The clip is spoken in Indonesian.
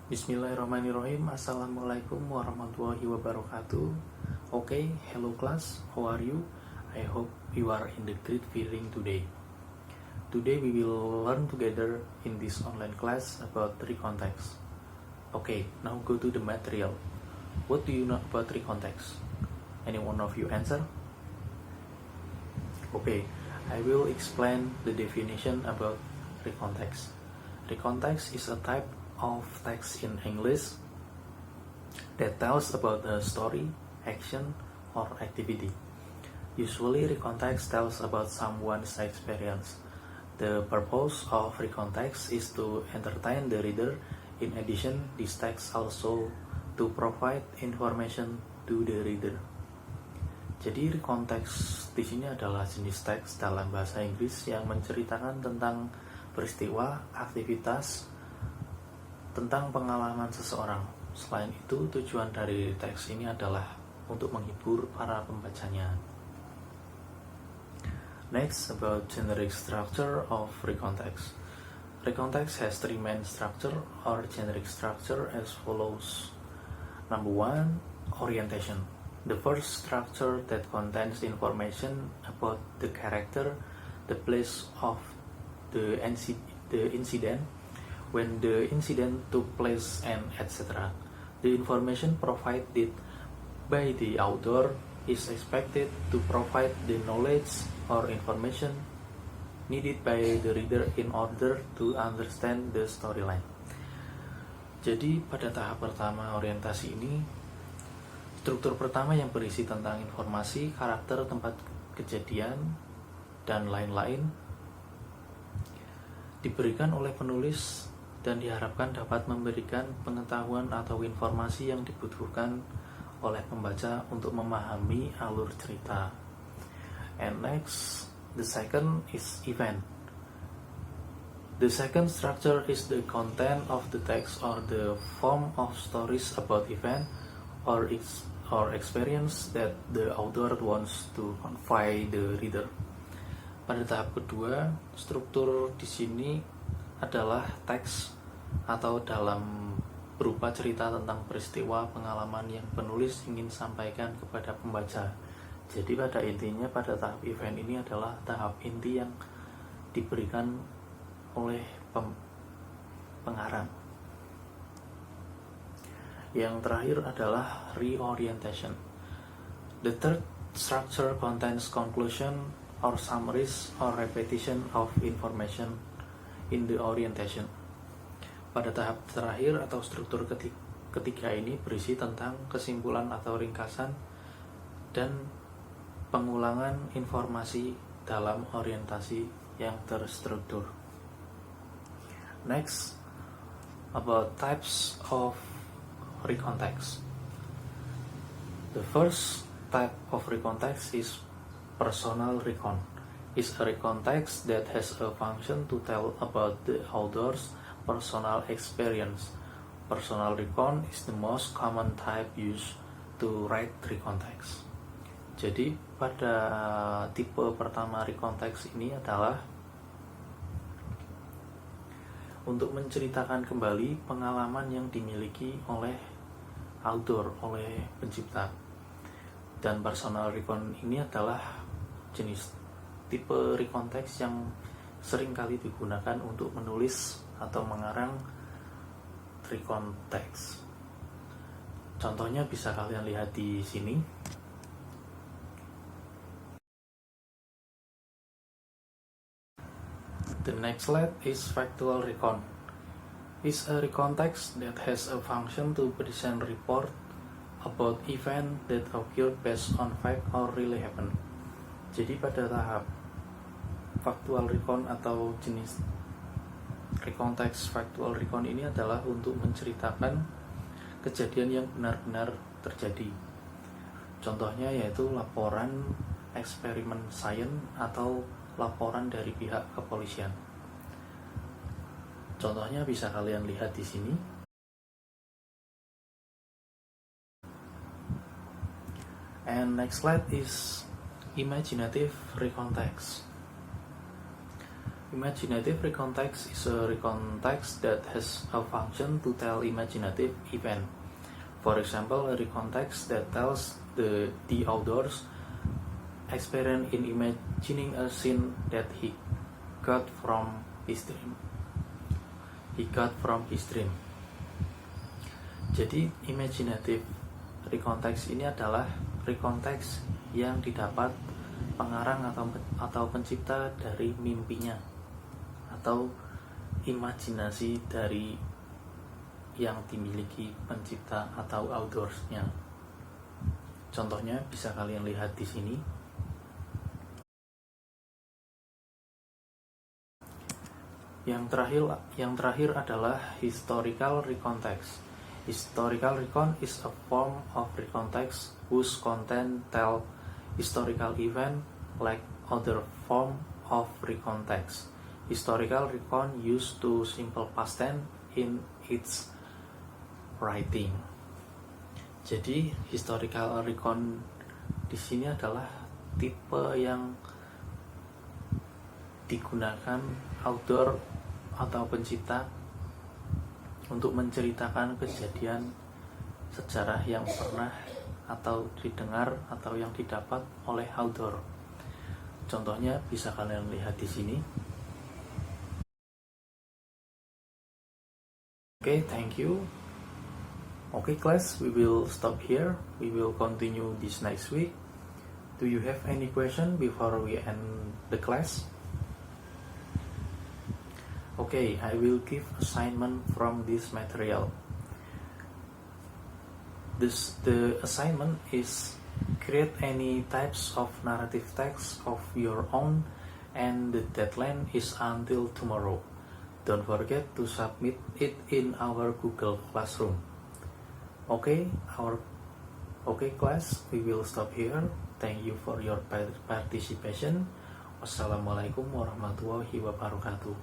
Bismillahirrahmanirrahim. Assalamualaikum warahmatullahi wabarakatuh. Okay, hello class. How are you? I hope you are in the great feeling today. Today we will learn together in this online class about recontext. Okay, now go to the material. What do you know about recontext? Any one of you answer? Okay, I will explain the definition about recontext. Recontext is a type of text in English that tells about a story, action, or activity. Usually, recontext tells about someone's experience. The purpose of recontext is to entertain the reader. In addition, this text also to provide information to the reader. Jadi recontext di sini adalah jenis teks dalam bahasa Inggris yang menceritakan tentang peristiwa, aktivitas, tentang pengalaman seseorang. Selain itu, tujuan dari teks ini adalah untuk menghibur para pembacanya. Next, about generic structure of recontext. Recontext has three main structure or generic structure as follows. Number one, orientation. The first structure that contains information about the character, the place of the incident, when the incident took place, and etc. The information provided by the author is expected to provide the knowledge or information needed by the reader in order to understand the storyline. Jadi pada tahap pertama orientasi ini, struktur pertama yang berisi tentang informasi, karakter, tempat kejadian, dan lain-lain diberikan oleh penulis dan diharapkan dapat memberikan pengetahuan atau informasi yang dibutuhkan oleh pembaca untuk memahami alur cerita. And next, the second is event. The second structure is the content of the text or the form of stories about event or experience that the author wants to convey the reader. Pada tahap kedua, struktur di sini adalah teks atau dalam berupa cerita tentang peristiwa pengalaman yang penulis ingin sampaikan kepada pembaca. Jadi pada intinya pada tahap event ini adalah tahap inti yang diberikan oleh pengarang. Yang terakhir adalah reorientation. The third structure contains conclusion or summaries or repetition of information in the orientation. Pada tahap terakhir atau struktur ketiga ini berisi tentang kesimpulan atau ringkasan dan pengulangan informasi dalam orientasi yang terstruktur. Next, about types of recontext. The first type of recontext is personal recon. Is a recontext that has a function to tell about the author's personal experience. Personal recon is the most common type used to write recontext. Jadi pada tipe pertama recontext ini adalah untuk menceritakan kembali pengalaman yang dimiliki oleh author, oleh pencipta. Dan personal recon ini adalah jenis tipe recontext yang sering kali digunakan untuk menulis atau mengarang recontext. Contohnya bisa kalian lihat di sini. The next slide is factual recon. It's a recontext that has a function to present report about event that occurred based on fact or really happened. Jadi pada tahap factual recon atau jenis recontext factual recon ini adalah untuk menceritakan kejadian yang benar-benar terjadi. Contohnya yaitu laporan eksperimen sains atau laporan dari pihak kepolisian. Contohnya bisa kalian lihat di sini. And next slide is imaginative recontext. Imaginative recontext is a recontext that has a function to tell imaginative event. For example, a recontext that tells the author's experience in imagining a scene that he got from his dream. Jadi, imaginative recontext ini adalah recontext yang didapat pengarang atau pencipta dari mimpinya atau imajinasi dari yang dimiliki pencipta atau authors-nya. Contohnya bisa kalian lihat di sini. Yang terakhir adalah historical recontext. Historical recon is a form of recontext whose content tell historical event like other form of recontext. Historical recon used to simple past tense in its writing. Jadi historical recon di sini adalah tipe yang digunakan author atau pencipta untuk menceritakan kejadian sejarah yang pernah atau didengar atau yang didapat oleh author. Contohnya bisa kalian lihat di sini. Okay, thank you. Okay, class, we will stop here. We will continue this next week. Do you have any question before we end the class? Okay, I will give assignment from this material. The assignment is create any types of narrative text of your own, and the deadline is until tomorrow. Don't forget to submit it in our Google Classroom. Okay, class, we will stop here. Thank you for your participation. Wassalamualaikum warahmatullahi wabarakatuh.